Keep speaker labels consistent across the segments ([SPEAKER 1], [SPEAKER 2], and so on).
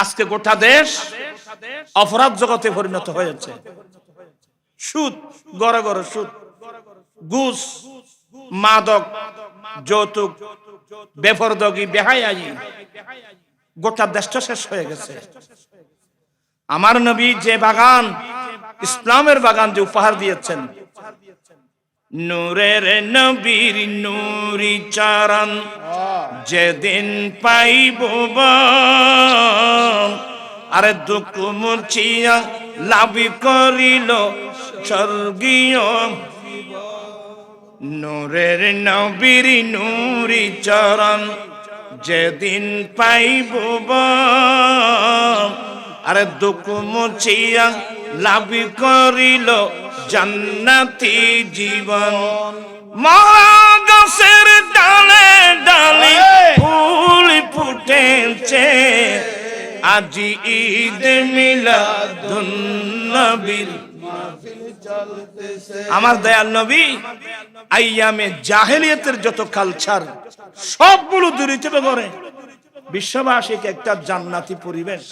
[SPEAKER 1] আজকে গোটা দেশ অপরাধ জগতে পরিণত হয়েছে। সুদ, গড়ে গড়ে সুদ, ঘুষ, মাদক, যৌতুক, বেপরদগি, বেহায়াই, গোটা দেশটা শেষ হয়ে গেছে। আমার নবী যে বাগান, ইসলামের বাগান যে উপহার দিয়েছেন, নূরের নবীর নূরি চরণ যেদিন পাইব, আরে দুঃখ মুছিয়া লাভি করিল স্বর্গীয়। নূরের নবীর নূরি চরণ যেদিন পাইব, আরে দুঃখ মুছিয়া লাভি করিল জান্নাতি জীবন। মরা গাছের ডালে ডালে ফুল ফুটেছে, আজি ঈদ মিলাদুন নবীর। আমার দয়াল নবী আইয়ামে জাহেলিয়াতের যত কালচার সবগুলো দূরীতে করে বিশ্ববাসীকে একটা জান্নাতি পরিবেশ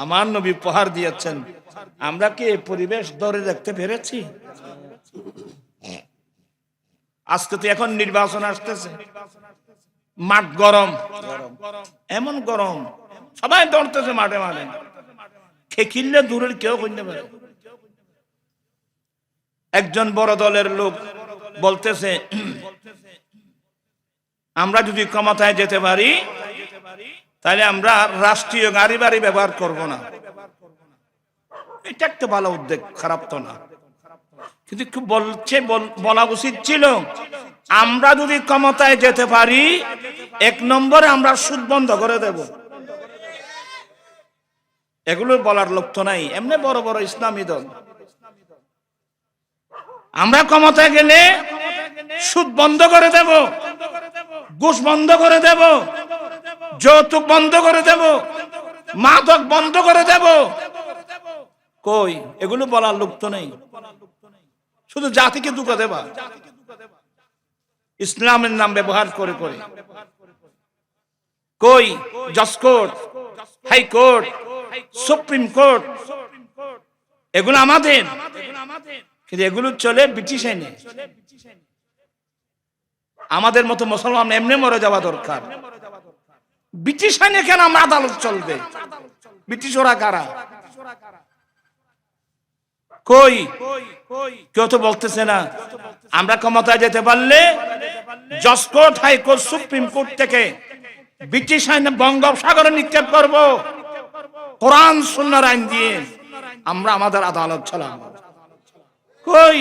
[SPEAKER 1] আমার নবী উপহার দিয়েছেন। আমরা কি এই পরিবেশ ধরে রাখতে পেরেছি? আজকে তো এখন নির্বাচন আসতেছে, মাঠ গরম, এমন গরম, সবাই দৌড়তেছে মাঠে মাঠে, খেকিলে দূরের কেউ করতে পারে। একজন বড় দলের লোক বলতেছে, আমরা যদি ক্ষমতায় যেতে পারি তাহলে আমরা রাষ্ট্রীয় গাড়ি বাড়ি ব্যবহার করব না। এটা একটা ভালো উদ্যোগ, খারাপ তো না, কিন্তু বলা উচিত ছিল আমরা যদি ক্ষমতায় যেতে পারি, 1 নম্বরে আমরা সুদ বন্ধ করে দেব। এগুলো বলার লোক তো নাই। এমনি বড় বড় ইসলামী দল, আমরা ক্ষমতায় গেলে সুদ বন্ধ করে দেব, ঘুষ বন্ধ করে দেব, যৌতুক বন্ধ করে দেব, মাদক বন্ধ করে দেব। কই, এগুলো বলার লোক তো নেই, শুধু জাতিকে দুঃখ দেবা ইসলামের নাম ব্যবহার করে করে। কই, জজ কোর্ট, হাইকোর্ট, সুপ্রিম কোর্ট, এগুলো আমাদের, কিন্তু এগুলো চলে ব্রিটিশ আইনে। আমাদের মতো মুসলমান এমনি মরে যাওয়া দরকার। ব্রিটিশ আইনে কেন আমরা আদালত চলবে? ব্রিটিশ ওরা কারা? কই, কেউ তো বলতেছে না। আমরা ক্ষমতায় যেতে পারলে জজ কোর্ট, হাইকোর্ট, সুপ্রিম কোর্ট থেকে ব্রিটিশ আইনে বঙ্গোপসাগরে নিক্ষেপ করব, কোরআন সুন্নাহর আইন দিয়ে আমরা আমাদের আদালত চালাবো। কই,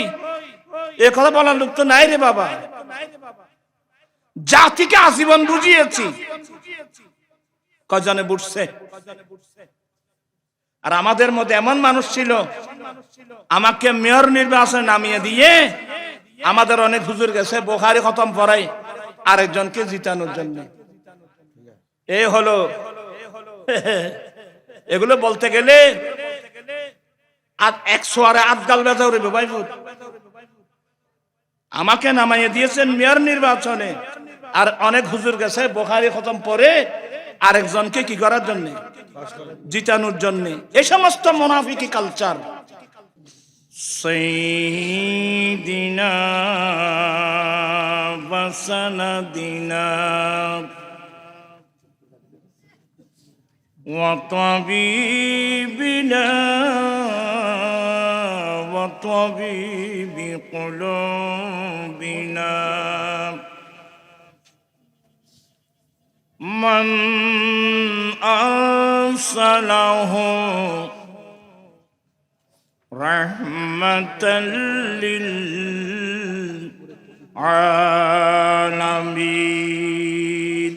[SPEAKER 1] এ কথা বলার লোক তো নাই রে বাবা। জাতিকে আজীবন বুঝিয়েছি, কজনে বুঝছে? আর আমাদের মধ্যে এমন মানুষ ছিল, আমাকে মেয়র নির্বাচনে নামিয়ে দিয়ে আমাদের অনেক হুজুর গেছে বুখারী খতম পড়াই আরেকজনকে জিতানোর জন্য। এই হলো, এগুলো বলতে গেলে আর 100 আরে আদগাল বেজা উঠবে ভাই। আমাকে নামাইয়ে দিয়েছেন মেয়র নির্বাচনে, আর অনেক হুজুর গেছে বুখারী খতম পড়ে আরেকজনকে কি করার জন্য? জিতানোর জন্য। এই সমস্ত মুনাফিকি কালচার। সাইয়্যিদিনা ওয়া সানাদিনা ওয়া তাবিবিনা ওয়া তাবিবি কুলুবিনা মান আরসালাহু রাহমাতাল লিল আলামিন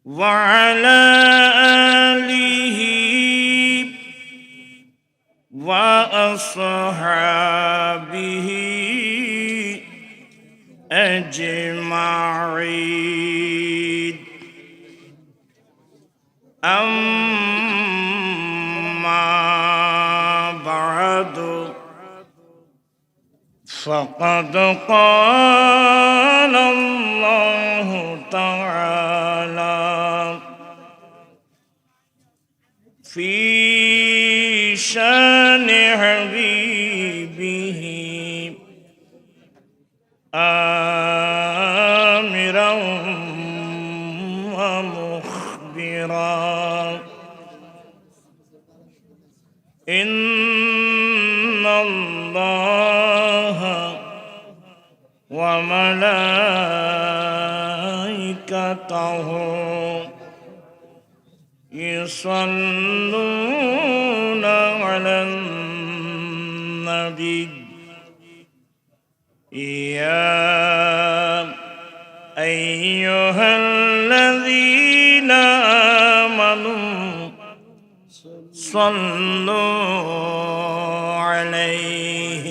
[SPEAKER 1] ওয়া আলা আলিহি ওয়া আসহাবিহি আজমাইন। আম্মা বা'দু ফাকাদ ক্বালা আল্লাহু তাআলা في شان حبيبه آمرا ومخبرا إن الله وملائكته يصلون على النبي يا أيها الذين آمنوا صلوا عليه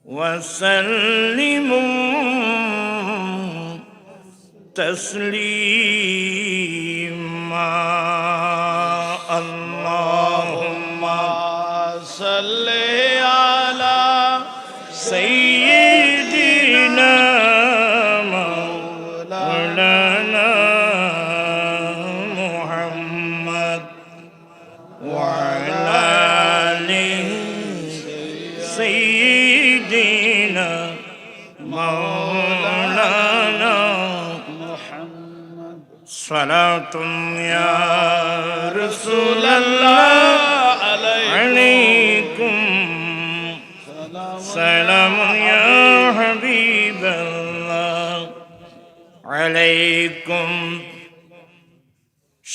[SPEAKER 1] وسلموا تسليما اللهم صل على سيدنا مولانا محمد وعلى آل سيدنا مولانا محمد صلاة يا رسول الله عليكم سلام يا حبيب الله عليكم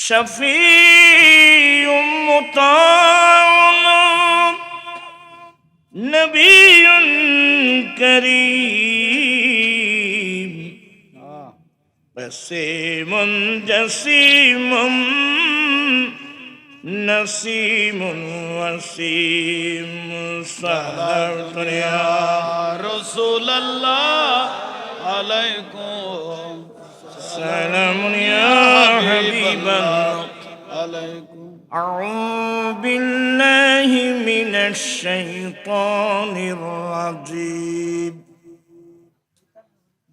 [SPEAKER 1] شفيع مطاع نبي كريم بسيم جسيم نسيم وسيم صلاة يا رسول الله عليكم سلام يا حبيب الله عليكم أعوذ بالله من الشيطان الرجيم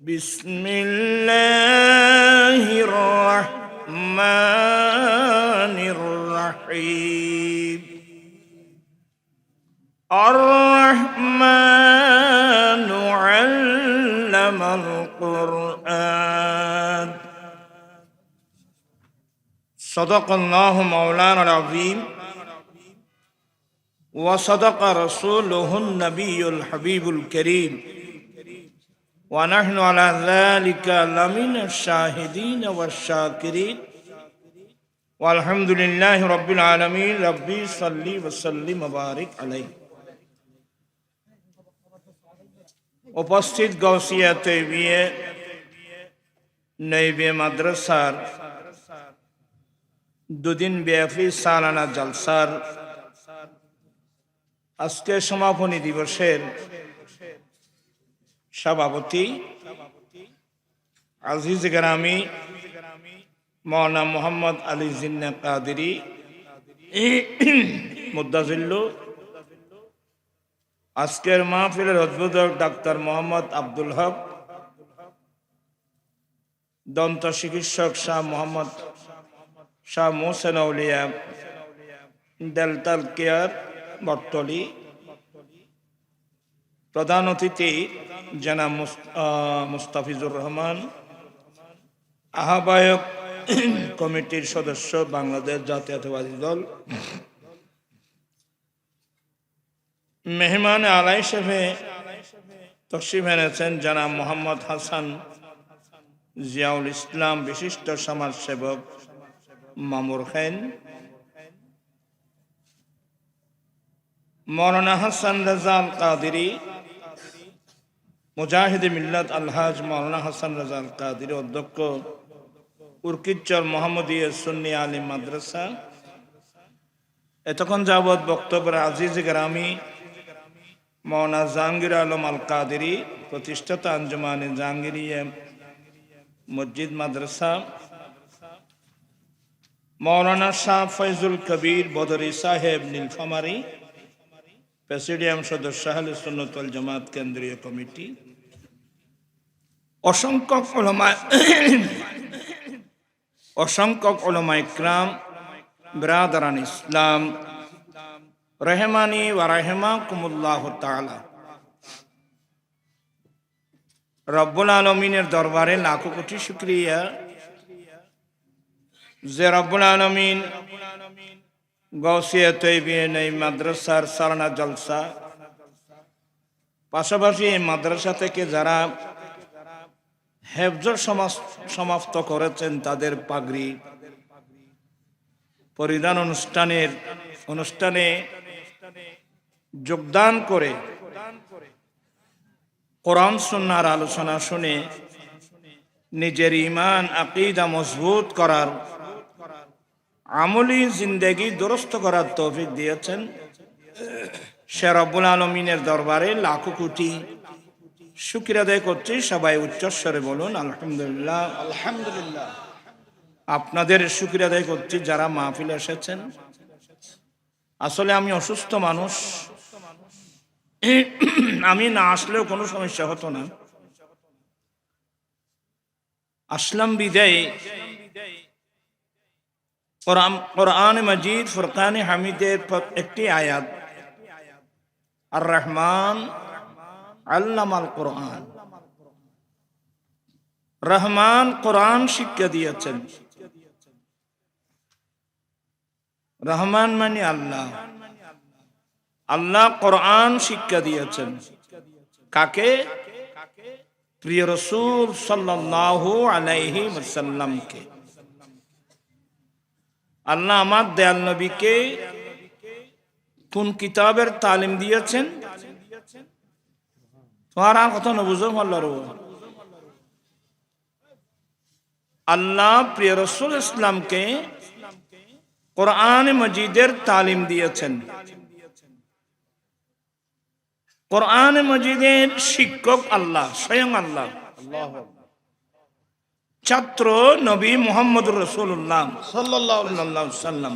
[SPEAKER 1] بسم الله الرحمن الرحيم الرحمن علم القرآن صدق الله مولانا العظيم وصدق رسوله النبي الحبيب الكريم ونحن على ذلك لمن الشاهدين والشاكرين والحمد لله رب العالمين ربي صل وسلم وبارك عليه উপস্থিত গাউসিয়া তৈবিয়ে নৈবে মাদ্রাসার দুদিন ব্যাপী সালানা জলসার আজকে সমাপনী দিবসের সভাপতি আজিজ গ্রামী মৌলানা মোহাম্মদ আলী জিন্না কাদেরী মুদ্দাজিল্লু, আজকের মাহফিলের উদ্বোধক ডাক্তার মোহাম্মদ আব্দুল হক, দন্ত চিকিৎসক শাহ মোহাম্মদ শাহ মোহসেন আউলিয়া ডেল্টাল কেয়ার বটতলী, প্রধান অতিথি জনাব মুস্তাফিজুর রহমান, আহ্বায়ক কমিটির সদস্য বাংলাদেশ জাতীয়তাবাদী দল, মেহমান আলাই হিসেবে তশরিফ এনেছেন জনাব মোহাম্মদ হাসান জিয়াউল ইসলাম, বিশিষ্ট সমাজসেবক মামুর খান, মৌলানা হাসান রাজাল কাদেরী, মুজাহিদ মিল্লাত আলহাজ মৌলানা হাসান রাজাল কাদেরী, অধ্যক্ষ উর্কিচর মোহাম্মদীয় সুন্নি আলিম মাদ্রাসা। এতক্ষণ যাবৎ বক্তব্যের আজিজ গ্রামী মৌলানা জাহাঙ্গীর আলম আল কাদেরী, প্রতিষ্ঠাতা আঞ্জুমানে জাহাঙ্গীরিয়া মসজিদ মাদ্রাসা, মৌলানা শাহ ফয়জুল কবির বদরি সাহেব নীলফামারী, প্রেসিডিয়াম সদস্য আহলে সুন্নাত ওয়াল জামাত কেন্দ্রীয় কমিটি, অসংখ্য উলামা ইকরাম, বিরাদরান ইসলাম রহমানি ওয়া রাহিমাকুমুল্লাহ তাআলা, রব্বুল আলামিনের দরবারে লাখো কোটি শুকরিয়া যে রব্বুল আলামিন গাউসিয়া তৈবিন এই মাদ্রাসার সালানা জলসা, পাশাপাশি এই মাদ্রাসা থেকে যারা হেফজ সমাপ্ত করেছেন তাদের পাগড়ি পরিধান অনুষ্ঠানে যোগদান করে কোরআন সুন্নাহর আলোচনা শুনে নিজের ঈমান আকীদা মজবুত করার, আমলি জিন্দেগি দুরস্ত করার তৌফিক দিয়েছেন, সে রব্বুল আলামিনের দরবারে লাখো কোটি শুকরিয়া আদায় করছি। সবাই উচ্চস্বরে বলুন আলহামদুলিল্লাহ।
[SPEAKER 2] আলহামদুলিল্লাহ।
[SPEAKER 1] আপনাদের শুকরিয়া আদায় করছি যারা মাহফিলে এসেছেন। আসলে আমি অসুস্থ মানুষ, আমি না আসলেও কোনো সমস্যা হতো না, আসলাম বিদায় কোরআন মাজিদ ফুরকানে হামিদের একটি আয়াত, আর রহমান আল্লামাল কোরআন, রহমান কোরআন শিক্ষা দিয়েছেন। রহমান মানে আল্লাহ, আল্লাহ কোরআন শিক্ষা দিয়েছেন কাকে? প্রিয় রাসূল সাল্লাল্লাহু আলাইহি ওয়াসাল্লামকে। আল্লাহ আমার দয়াল নবীকে কোন কিতাবের তালিম দিয়েছেন? তোমার আর কথা না বুঝো আল্লাহর, আল্লাহ প্রিয় রাসূল ইসলামকে কোরআন মজিদের তালিম দিয়েছেন। কোরআন মজিদের শিক্ষক আল্লাহ, স্বয়ং আল্লাহ। ছাত্র নবী মুহাম্মদুর রাসূলুল্লাহ সাল্লাল্লাহু আলাইহি ওয়াসাল্লাম।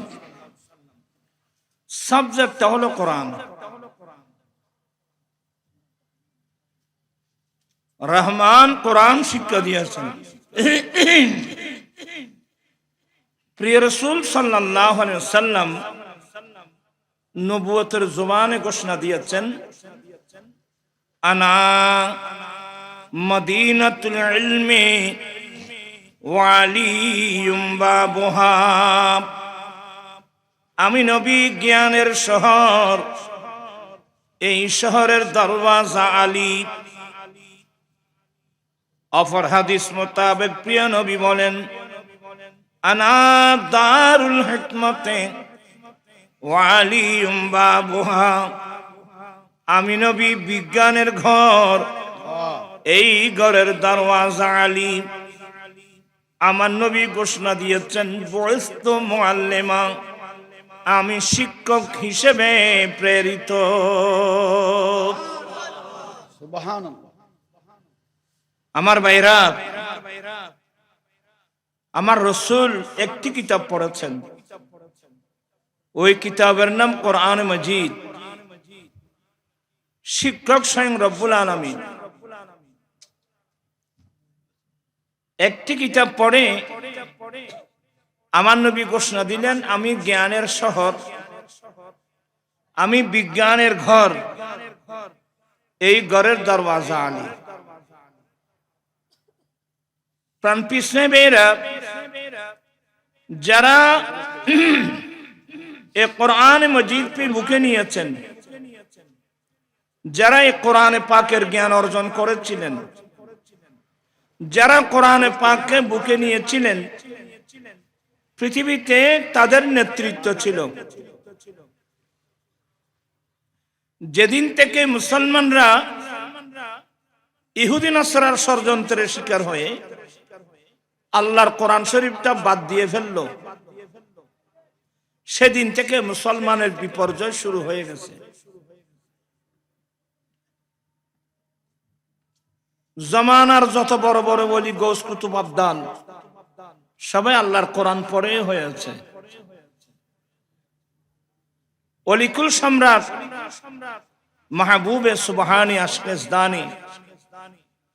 [SPEAKER 1] সাবজেক্টটা হলো কোরআন। রহমান কোরআন শিক্ষা দিয়েছেন। প্রিয় রাসূল সাল্লাল্লাহু আলাইহি ওয়াসাল্লাম নবুয়তের জবানে ঘোষণা দিয়েছেন, আনা মদিনাতুল ইলমি ওয়া আলিয়ুম বাবুহা। আমি নবী জ্ঞানের শহর, এই শহরের দরওয়াজা আলী। অপর হাদিস মোতাবেক প্রিয় নবী বলেন, আনা দারুল হিকমতে ওয়া আলিয়ুম বাবুহা। আমি নবী বিজ্ঞানের ঘর, এই ঘরের দরওয়াজা আলী। আমার নবী ঘোষণা দিয়েছেন, বুইসতু মুআল্লিমা, আমি শিক্ষক হিসেবে প্রেরিত।
[SPEAKER 2] সুবহানাল্লাহ।
[SPEAKER 1] আমার ভাইরা, আমার রাসূল একটি কিতাব পড়েছেন, ওই কিতাবের নাম কোরআন মাজিদ। শিক্ষক স্বয়ং রব্বুল আলামিন। একটি কিতাব পড়ে আমার নবী ঘোষণা দিলেন, আমি জ্ঞানের শহর, আমি বিজ্ঞানের ঘর, এই ঘরের দরওয়াজা আলী। প্রাণ পিছনে বেরা যারা এ কোরআন মজিদ পে বুকে নিয়েছেন, যারা এই কোরআনে পাকের জ্ঞান অর্জন করেছিলেন, যারা কোরআনে পাককে বুকে নিয়েছিলেন, পৃথিবীতে তাদের নেতৃত্ব ছিল। যেদিন থেকে মুসলমানরা ইহুদি নাসরার ষড়যন্ত্রের শিকার হয়ে আল্লাহর কোরআন শরীফটা বাদ দিয়ে ফেলল, সেদিন থেকে মুসলমানের বিপর্যয় শুরু হয়ে গেছে। জামানার যত বড় বড় বলি, গৌস কুতুব আবদাল, সবাই আল্লাহর কোরআন পড়ে হয়েছে। অলিকুল সম্রাট মাহবুবে সুবহানী আশকেজদানি,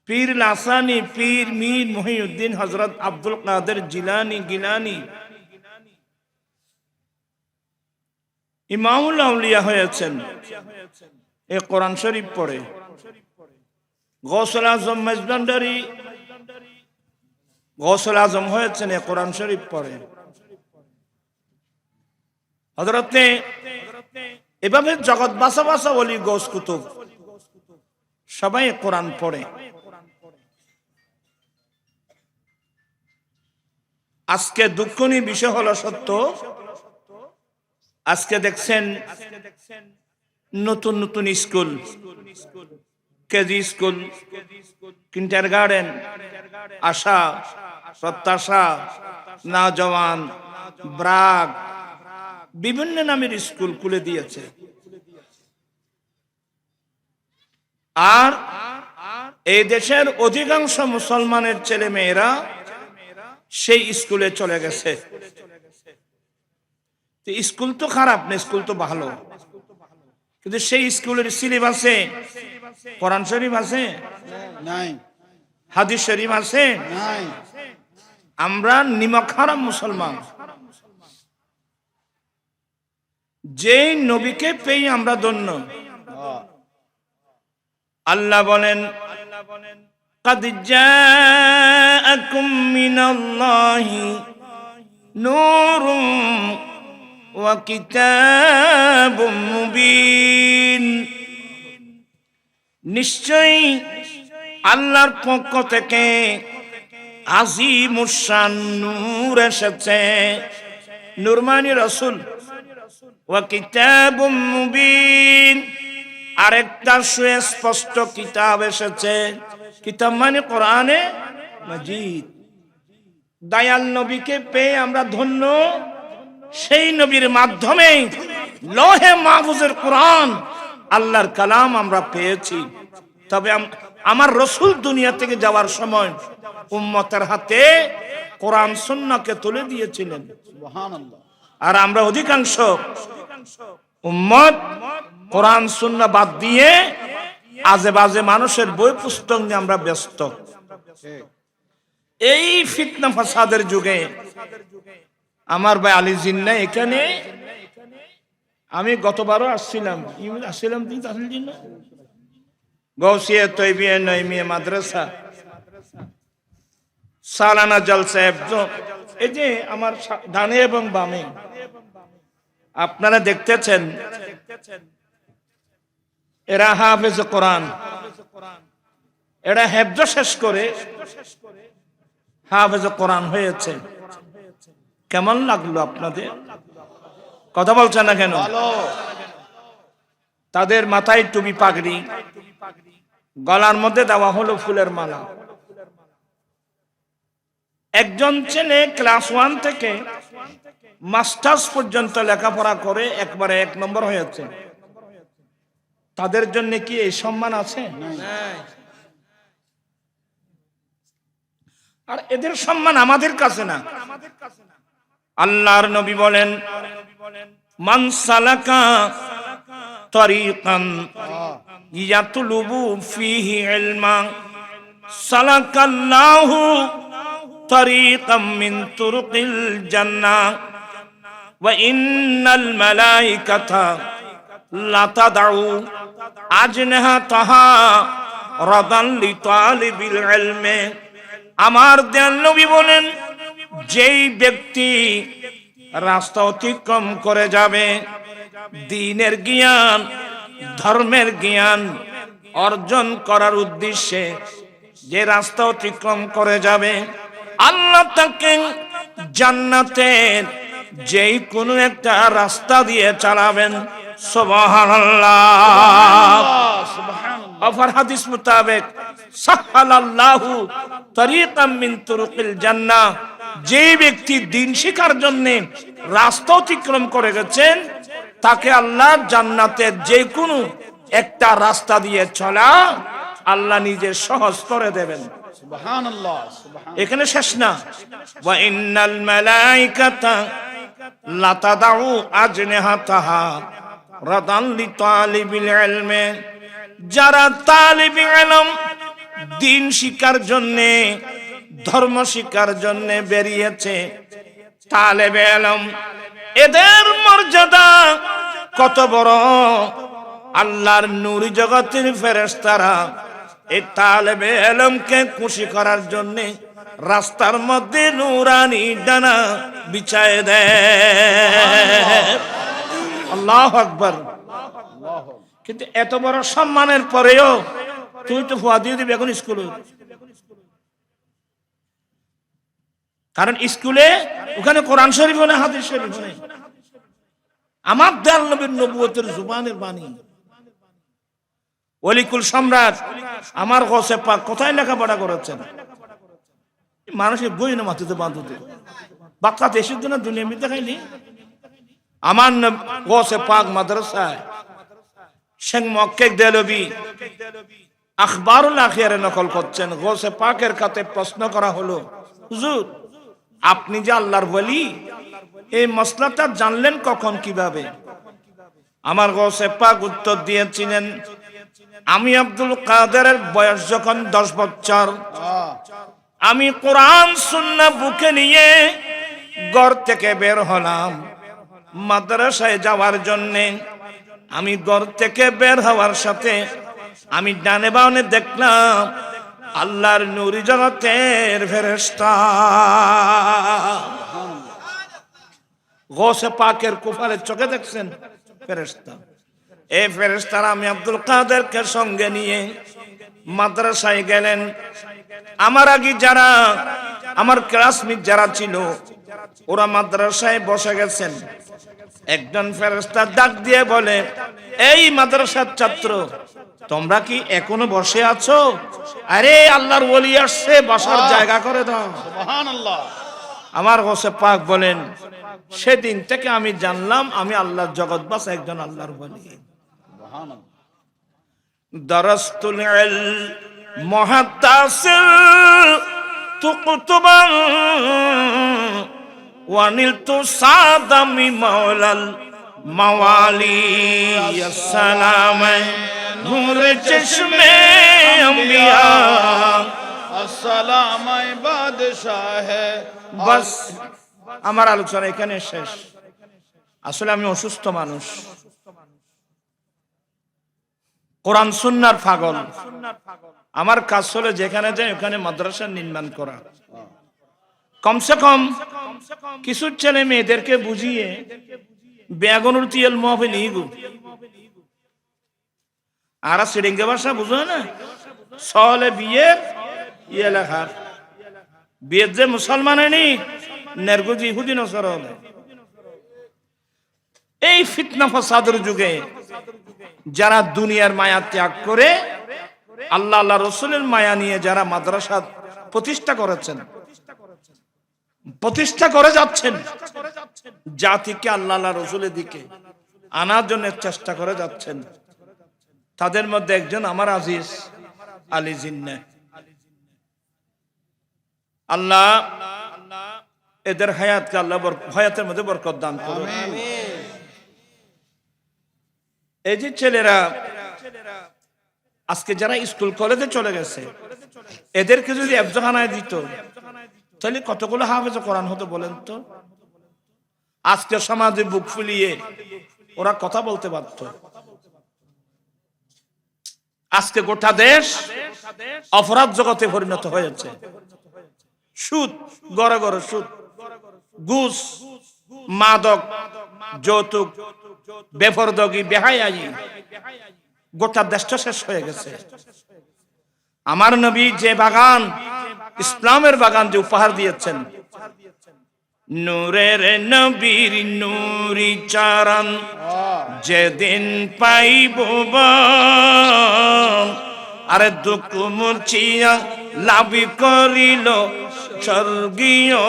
[SPEAKER 1] পীর লাসানি, পীর মীর মুহিউদ্দিন হযরত আব্দুল কাদের জিলানী গিলানী, ইমামুল আউলিয়া হয়েছেন এই কোরআন শরীফ পড়ে। গৌসুল আজম মেজবান্ডারি গৌসুল আজম হয়েছেন এই কোরআন শরীফ পড়ে। হযরতে এভাবে জগৎ বাসা বাসা ওলি গৌস কুতুব সবাই কোরআন পড়ে। আজকে দুঃখনীয় বিষয় হলো সত্য, আজকে দেখছেন নতুন নতুন স্কুল, কেজি স্কুল, কিন্ডারগার্টেন, আশা, প্রত্যাশা, নওজওয়ান, ব্রাক, বিভিন্ন নামের স্কুল খুলে দিয়েছে। আর এই দেশের অধিকাংশ মুসলমানের ছেলে মেয়েরা সেই স্কুলে চলে গেছে। স্কুল তো খারাপ না, স্কুল তো ভালো, কিন্তু সেই স্কুলের সিলেবাসে কোরআন শরীফ আছে
[SPEAKER 2] নাই,
[SPEAKER 1] হাদিস শরীফ আছে
[SPEAKER 2] নাই।
[SPEAKER 1] আমরা নিমক হারাম মুসলমান। যেই নবীকে পেয়ে আমরা ধন্য। আল্লাহ বলেন قد جاءكم من الله نور وكتاب مبين। নিশ্চয়ই আল্লাহর পক্ষ থেকে আজিমুশ শান নূর এসেছে, নূর মানে রাসূল, ওয়া কিতাবুম মুবিন, আরেকটা সুস্পষ্ট কিতাব এসেছে। কিতাব মানে কোরআনে মাজিদ। দয়াল নবীকে পেয়ে আমরা ধন্য। সেই নবীর মাধ্যমে লৌহে মাহফুজের কোরআন আল্লাহর কালাম আমরা পেয়েছি। তবে আমার রাসূল দুনিয়া থেকে যাওয়ার সময় উম্মতের হাতে কোরআন সুন্নাহকে তুলে দিয়েছিলেন।
[SPEAKER 2] সুবহানাল্লাহ।
[SPEAKER 1] আর আমরা অধিকাংশ উম্মত কোরআন সুন্নাহ বাদ দিয়ে আজে বাজে মানুষের বই পুস্তক নিয়ে আমরা ব্যস্ত। এই ফিতনা ফাসাদের যুগে আমার ভাই আলী জিন্না এখানে, আমি গতবারও আসছিলাম গৌসিয়া তৈবিয়া নইমিয়া মাদ্রাসা সালানা জলসা। এই যে আমার ডানে এবং বামে আপনারা দেখতেছেন, এরা হাফেজ কোরআন, এরা হেফজ শেষ করে হাফেজ কোরআন হয়েছে। কেমন লাগলো আপনাদের? কথা বলছে না কেন? তাদের মাথায় টুপি পাগড়ি, গলার মধ্যে দেওয়া হলো ফুলের মালা। একজন ছেলে ক্লাস 1 থেকে মাস্টার্স পর্যন্ত লেখাপড়া করে একবারে 1 নম্বর হয়েছে। তাদের জন্য কি এই সম্মান আছে? আর এদের সম্মান আমাদের কাছে না। আল্লাহর নবী বলেন, মান সালাকা তরিকান ইয়াতলুবু ফিহি ইলমা সালাকাল্লাহু তরিকাম মিন তুরুকিল জান্নাহ ওয়া ইন্নাল মালাইকাতা লা তাদউ আজনাহাতাহা রাদান লিতালিবিল ইলমি। আমার দয়াল নবী বলেন, যেই ব্যক্তি রাস্তা অতিক্রম করে যাবে দ্বীনের জ্ঞান, ধর্মের জ্ঞান অর্জন করার উদ্দেশ্যে, যে রাস্তা অতিক্রম করে যাবে, আল্লাহ তাকে জান্নাতের যেই কোনো একটা রাস্তা দিয়ে চালাবেন। সুবহানাল্লাহ। অফার হাদিস মোতাবেক সাহালাল্লাহু তরিকাম মিন তুরুকিল জান্নাহ, যে ব্যক্তি দ্বীন শিখার জন্য রাস্তা অতিক্রম করে গেছেন, তাকে আল্লাহ জান্নাতের যে কোনো একটা রাস্তা দিয়ে চলা আল্লাহ নিজে সহজ করে দেবেন।
[SPEAKER 2] সুবহানাল্লাহ।
[SPEAKER 1] এখানে শেষ না, ওয়া ইন্নাল মালাইকাতা লা তাদউ আজনিহাতাহা রাদান লিতালিবিল ইলমি। যারা তালিবে ইলম, দ্বীন শিক্ষার জন্য, ধর্ম শিক্ষার জন্য বেরিয়েছে, তালেবে ইলম, এদের মর্যাদা কত বড় আল্লাহর নূরি জগতের ফেরেশতারা এই তালেবে ইলমকে খুশি করার জন্য রাস্তার মধ্যে নূরানি ডানা বিছায় দেয়। আল্লাহু আকবার। কিন্তু এত বড় সম্মানের পরেও তুই তো ফুয়া দিয়ে দিবি এখন স্কুলে, কারণ স্কুলে ওখানে কোরআন শরীফ নেই, হাদিস শরীফ নেই। আমার দয়াল নবীর নবুয়তের জুবানের বাণী। ওলিকুল সম্রাট আমার গৌসে পাক কোথায় লেখাপড়া করেছেন? মানুষের বই না মাথিতে বাঁধতে বাচ্চা দেশের জন্য দুনিয়া মিলতে খাইনি। আমার গৌসে পাক মাদ্রাসায় শেখ মক্কেক দেলবি আখবারুল আখিয়ারে নকল করছেন। গৌসে পাকের কাছে প্রশ্ন করা হলো, হুজুর আপনি যে আল্লাহর ওলি, এই মসলাটা জানলেন কখন, কিভাবে? আমার গৌসে পাক উত্তর দিয়েছিলেন, আমি আব্দুল কাদেরের বয়স যখন 10 বছর, আমি কোরআন সুন্নাহ বুকে নিয়ে ঘর থেকে বের হলাম মাদ্রাসায় যাওয়ার জন্যে। আমি ঘর থেকে বের হওয়ার সাথে আমি ডানে বামে দেখলাম আল্লাহর নূরি জগতের ফেরেশতা। গৌসে পাকের কুফারের চোখে দেখছেন ফেরেশতা। এই ফেরেশতারা আমি আব্দুল কাদেরকে সঙ্গে নিয়ে মাদ্রাসায় গেলেন। আমার আগে যারা আমার ক্লাসমেট যারা ছিল ওরা মাদ্রাসায় বসে গেছেন। একজন ফেরেশতা ডাক দিয়ে বলে, এই মাদ্রাসার ছাত্র, তোমরা কি এখনো বসে আছো? আরে আল্লাহর ওলি আসছে, বসার জায়গা করে দাও।
[SPEAKER 2] সুবহানাল্লাহ।
[SPEAKER 1] আমার গৌসে পাক বলেন, সেদিন থেকে আমি জানলাম আমি আল্লাহর জগৎবাস একজন আল্লাহর ওলি।
[SPEAKER 2] সুবহানাল্লাহ।
[SPEAKER 1] দরস্তুল ইলম মুহাদ্দাসিল তুকুতুবান ওয়ানিলতু সাদামি মাওলাল মাওয়ালি। আসসালাম নূর চশমে আম্বিয়া,
[SPEAKER 2] আসসালাম বাদশাহ।
[SPEAKER 1] বাস আমার আলোচনা এখানে শেষ। আসলে আমি অসুস্থ মানুষ, কোরআন সুন্নাহর পাগল। আমার কাজ হলো যেখানে যাই ওখানে মাদ্রাসা নির্মাণ করা। কমসে কম কিছু ছেলে মেয়েদেরকে বুঝিয়ে বেগুনুর তিয়েল মহফিল ইগু আর সিডিঙ্গে ভাষা বুঝো না, সহলে বিয়ের ইয়ে লেখা বিয়ের যে মুসলমান হয়নি নেরগুজি ইহুদি নসর হলে। এই ফিতনা ফাসাদের যুগে যারা দুনিয়ার মায়া ত্যাগ করে আল্লাহ আল্লাহ রসুলের মায়া নিয়ে যারা মাদ্রাসা প্রতিষ্ঠা করেছেন, প্রতিষ্ঠা করে যাচ্ছেন, জাতিকে আল্লাহ আল্লাহ রসুলের দিকে আনার জন্য চেষ্টা করে যাচ্ছেন, তাদের মধ্যে একজন আমার আজিজ আলী জিন্না। আল্লাহ এদের হায়াতকে আল্লাহ হায়াতের মধ্যে বরকত দান করুন। এই যে ছেলেরা আজকে যারা স্কুল কলেজে চলে গেছে, এদেরকে যদি এফজখানায় দিত তাহলে কতগুলো হাফেজ কোরআন হতো বলেন তো? আজকে সমাজে বুক ফুলিয়ে ওরা কথা বলতে পারত। আজকে গোটা দেশ অপরাধ জগতে পরিণত হয়েছে। সুদ, গড়ে গড়ে সুদ, ঘুষ, মাদক, যৌতুক, বেপরদগি, বেহায়াই, গোটা দেশটা শেষ হয়ে গেছে। আমার নবী যে বাগান, ইসলামের বাগান যে উপহার দিয়েছেন, নূরের নবীর নূরি চরণ যেদিন পাইব, আরে দুঃখ মুছিয়া লাভ করিল স্বর্গীয়।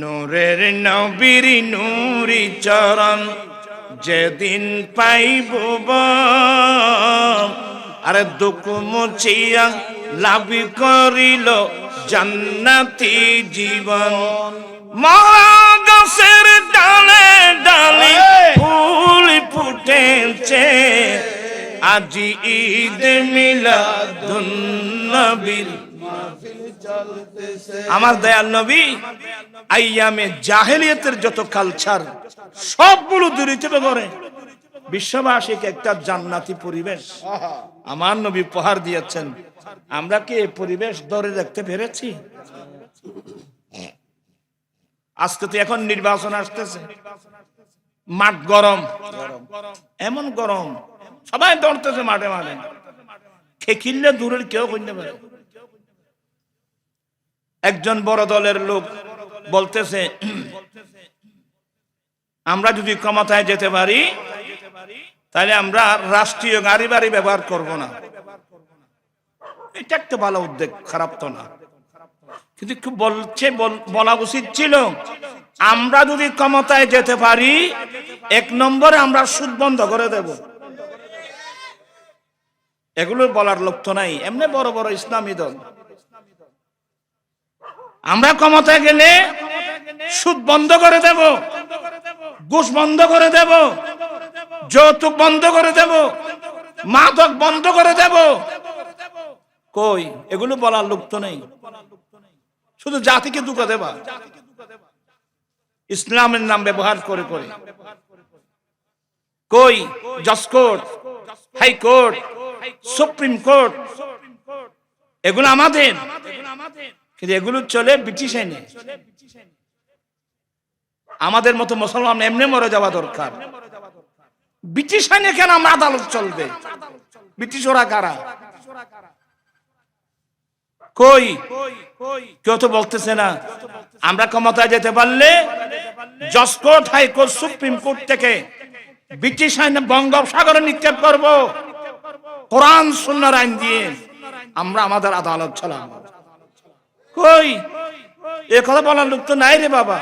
[SPEAKER 1] নূরের নবীর নূরি চরণ যেদিন পাইব, আরে দুঃখ মুছিয়া লাভ করিল জান্নাতি জীবন। মরা গাছের ডালে ডালে ফুল ফুটেছে, আজি ঈদ মিলাদুন নবীর। আমার দয়াল নবী আইয়ামে জাহেলিয়াতের যত কালচার সবগুলো দূরীত করে বিশ্ববাসীকে একটা জান্নাতি পরিবেশ আমার নবী উপহার দিয়েছেন। আমরা কি এই পরিবেশ ধরে রাখতে পেরেছি? আজকে তো এখন নির্বাচন আসতেছে, মাঠ গরম, এমন গরম সবাই দৌড়তেছে মাঠে মাঠে, খেকিল্লে দূরের কেউ করতে পারে। একজন বড় দলের লোক বলতেছে, আমরা যদি ক্ষমতায় যেতে পারি তাহলে আমরা রাষ্ট্রীয় গাড়ি বাড়ি ব্যবহার করব না। এটা একটা ভালো উদ্যোগ, খারাপ তো না, কিন্তু বলা উচিত ছিল আমরা যদি ক্ষমতায় যেতে পারি 1 নম্বরে আমরা সুদ বন্ধ করে দেব। এগুলো বলার লোক তো নাই। এমনি বড় বড় ইসলামী দল, আমরা ক্ষমতায় গেলে সুদ বন্ধ করে দেব, ঘুষ বন্ধ করে দেব, যৌতুক বন্ধ করে দেব, মাদক বন্ধ করে দেব। কই এগুলো বলার লোক তো নেই, শুধু জাতিকে ধোঁকা দেবা ইসলামের নাম ব্যবহার করে করে। কই জজ কোর্ট, হাইকোর্ট, সুপ্রিম কোর্ট এগুলো আমাদের, কিন্তু এগুলো চলে ব্রিটিশ আইনে। আমাদের মতো মুসলমান এমনি মরে যাওয়া দরকার। ব্রিটিশ আইনে কেন আমরা আদালত চলবে? ব্রিটিশ ওরা কারা? কই কেউ তো বলতেছে না আমরা ক্ষমতায় যেতে পারলে জজ কোর্ট, হাইকোর্ট, সুপ্রিম কোর্ট থেকে ব্রিটিশ আইনে বঙ্গোপসাগরে নিক্ষেপ করব, কোরআন সুন্নাহর আইন দিয়ে আমরা আমাদের আদালত চালাবো। কই এ কথা বলার লোক তো নাই রে বাবা।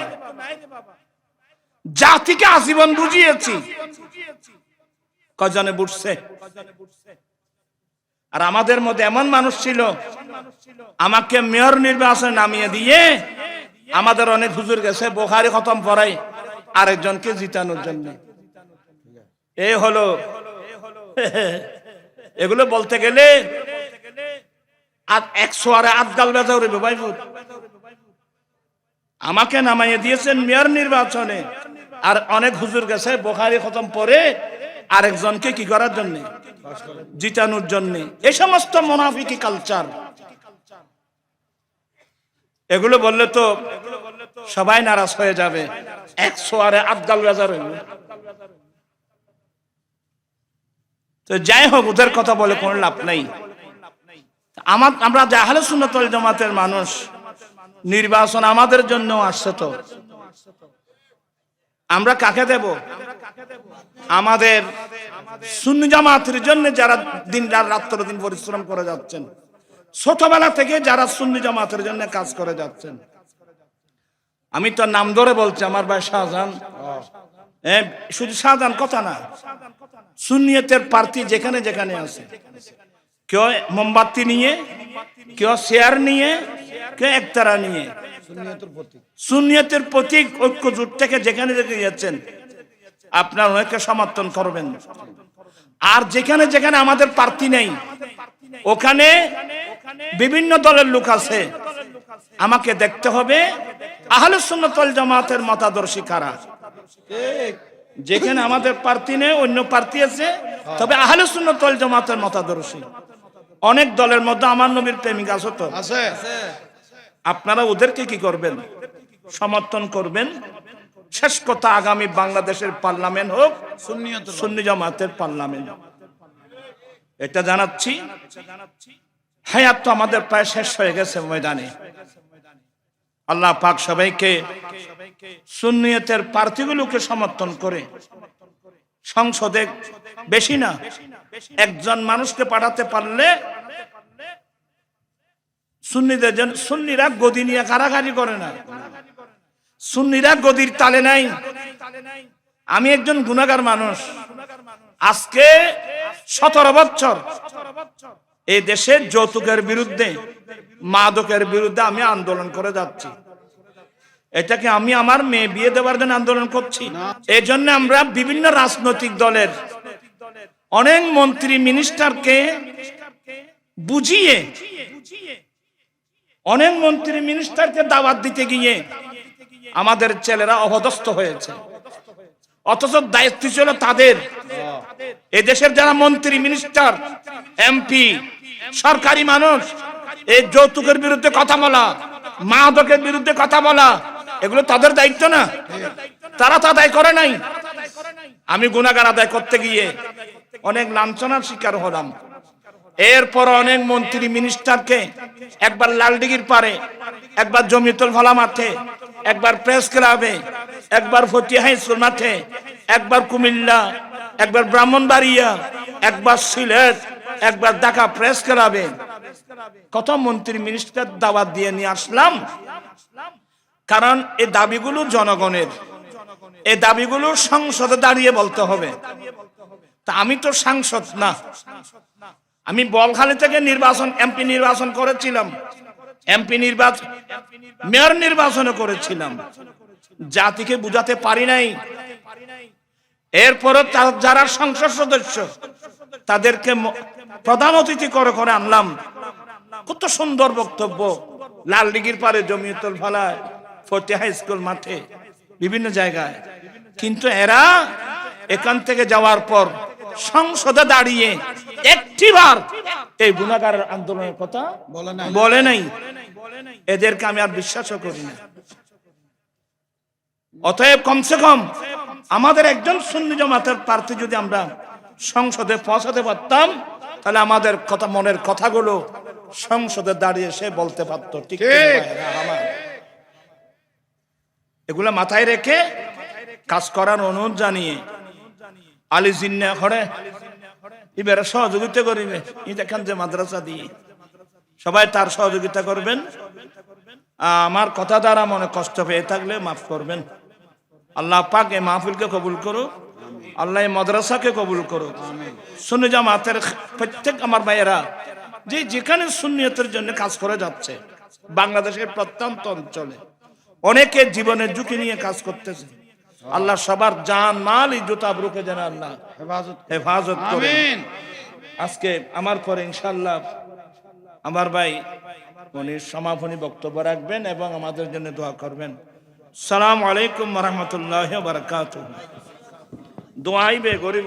[SPEAKER 1] জাতিকে আজীবন বুঝিয়েছি, কজনে বুঝছে? আর আমাদের মধ্যে এমন মানুষ ছিল, আমাকে মেয়র নির্বাচনে নামিয়ে দিয়ে আমাদের অনেক হুজুর গেছে বুখারী খতম পড়াই আরেকজনকে জিতানোর জন্য। এই হলো এগুলো বলতে গেলে আর 100 আরে আটগাল বেজা উঠবে ভাই। আমাকে নামাইয়ে দিয়েছেন মেয়র নির্বাচনে, আর অনেক হুজুর গেছে বুখারী খতম পড়ে আরেকজনকে কি করার জন্য? জিতানোর জন্য। এই সমস্ত মুনাফিকি কালচার, এগুলো বললে তো সবাই নারাজ হয়ে যাবে। 100 আরে আটগাল বেজা রইবে। তো যাই হোক, ওদের কথা বলে কোনো লাভ নাই। আমরা যে আহলে সুন্নাত ওয়াল জামাতের মানুষ, নির্বাচন আমাদের জন্য আসছে, তো আমরা কাকে দেব? আমাদের সুন্নি জামাতের জন্য যারা দিন রাত্র দিন পরিশ্রম করে যাচ্ছেন, ছোটবেলা থেকে যারা সুন্নি জামাতের জন্য কাজ করে যাচ্ছেন। আমি তো নাম ধরে বলছি, আমার ভাই শাহজাহান, শুধু শাহজাহান কথা না, সুন্নিয়তের প্রার্থী যেখানে যেখানে আছে, কেউ মোমবাতি নিয়ে, কেউ শেয়ার নিয়ে, কেউ একতারা নিয়ে, সুন্নিয়তের প্রতীক ঐক্য জোট থেকে যেখানে যেখানে যাচ্ছেন আপনার অনেককে সমর্থন করবেন। আর যেখানে যেখানে আমাদের প্রার্থী নেই, ওখানে বিভিন্ন দলের লোক আছে, আমাকে দেখতে হবে আহলে সুন্নাত ওয়াল জামাতের মতাদর্শী কারা। যেখানে আমাদের প্রার্থী নেই, অন্য প্রার্থী আছে, তবে আহলে সুন্নাত ওয়াল জামাতের মতাদর্শী। অনেক দলের মধ্যে আমার নবীর প্রেমিক আছে, তো আছে। আপনারা ওদেরকে কি করবেন? সমর্থন করবেন। শেষ কথা, আগামী বাংলাদেশের পার্লামেন্ট হোক সুন্নি জামাতের পার্লামেন্ট। এটা জানাচ্ছি, হায়াত তো আমাদের প্রায় শেষ হয়ে গেছে ময়দানে। আল্লাহ পাক সবাইকে সুন্নিয়তের প্রার্থীগুলোকে সমর্থন করে সংসদে বেশি না একজন মানুষকে পাঠাতে পারলে সুন্নিদের জন্য, সুন্নিরা গদি নিয়ে কারাকারি করে না, সুন্নিরা গদির তালে নাই। আমি একজন গুনাহগার মানুষ, আজকে 17 বছর এই দেশে যৌতুকের বিরুদ্ধে, মাদকের বিরুদ্ধে আমি আন্দোলন করে যাচ্ছি। এটাকে আমি আমার মেয়ে বিয়ে দেওয়ার জন্য আন্দোলন করছি। এই জন্য আমরা বিভিন্ন রাজনৈতিক দলের অনেক মন্ত্রী মিনিস্টারকে বুঝিয়ে, অনেক মন্ত্রী মিনিস্টারকে দাওয়াত দিতে গিয়ে আমাদের ছেলেরা অপদস্থ হয়েছে, অথচ দায়িত্ব ছিল তাদের। এদেশের যারা মন্ত্রী, মিনিস্টার, এমপি, সরকারি মানুষ, এই যৌতুকের বিরুদ্ধে কথা বলা, মাদকের বিরুদ্ধে কথা বলা, এগুলো তাদের দায়িত্ব না? তারা তা আদায় করে নাই। আমি গুনাহগার আদায় করতে গিয়ে অনেক লাঞ্ছনার শিকার হলাম। এরপর অনেক মন্ত্রী, মিনিস্টারকে একবার লালদিঘির পারে, একবার জমিয়তুল ফালাহ মাঠে, একবার প্রেস ক্লাবে, একবার ফতিয়া হাই স্কুল মাঠে, একবার কুমিল্লা, একবার ব্রাহ্মণবাড়িয়া, একবার সিলেট, একবার ঢাকা প্রেস ক্লাবে কত মন্ত্রী, মিনিস্টার দাওয়াত দিয়ে নিয়ে আসলাম। কারণ এই দাবিগুলো জনগণের, এই দাবিগুলো সংসদে দাঁড়িয়ে বলতে হবে। তা আমি তো সাংসদ না, আমি বলখালী থেকে নির্বাচন, এমপি নির্বাচন করেছিলাম, এমপি নির্বাচন, মেয়র নির্বাচন করেছিলাম, জাতিকে বুঝাতে পারি নাই। এরপরে যারা সংসদ সদস্য তাদেরকে প্রধান অতিথি করে করে আনলাম। কত সুন্দর বক্তব্য, লালদিঘির পারে, জমিয়তুল ফালাহ, ফতিয়া হাই স্কুল মাঠে, বিভিন্ন জায়গায়। কিন্তু এরা এখান থেকে যাওয়ার পর সংসদে দাঁড়িয়ে একটিবার এই গুনাহগারের আন্দোলনের কথা বলে নাই। এদেরকে আমি আর বিশ্বাসও করি না। অতএব কমসে কম আমাদের একজন সুন্নি জামাতের প্রার্থী যদি আমরা সংসদে পৌঁছাতে পারতাম, তাহলে আমাদের কথা, মনের কথাগুলো সংসদে দাঁড়িয়ে সে বলতে পারত। ঠিক এগুলা মাথায় রেখে কাজ করার অনুরোধ জানিয়ে আলী জিন্না করে এবারে সহযোগিতা করিবে। দেখেন যে মাদ্রাসা দিয়ে সবাই তার সহযোগিতা করবেন। আমার কথা দ্বারা মনে কষ্ট পেয়ে থাকলে মাফ করবেন। আল্লাহ পাক এই মাহফিলকে কবুল করুক, আল্লাহ এই মাদ্রাসাকে কবুল করুক। সুন্নি জামাতের প্রত্যেক আমার ভাইয়েরা যে যেখানে সুন্নিয়তের জন্য কাজ করে যাচ্ছে, বাংলাদেশের প্রত্যন্ত অঞ্চলে অনেকে জীবনের ঝুঁকি নিয়ে কাজ করতেছে। আল্লাহ সবার জান, মাল, ইজ্জত, আবরুকে যেন আল্লাহ হেফাজত করেন। আজকে আমার পরে ইনশাআল্লাহ আমার ভাই উনি সমাপনী বক্তব্য রাখবেন এবং আমাদের জন্য দোয়া করবেন। আসসালামু আলাইকুম ওয়া রাহমাতুল্লাহি ওয়া বারাকাতুহু। দোয়াইবে গরিব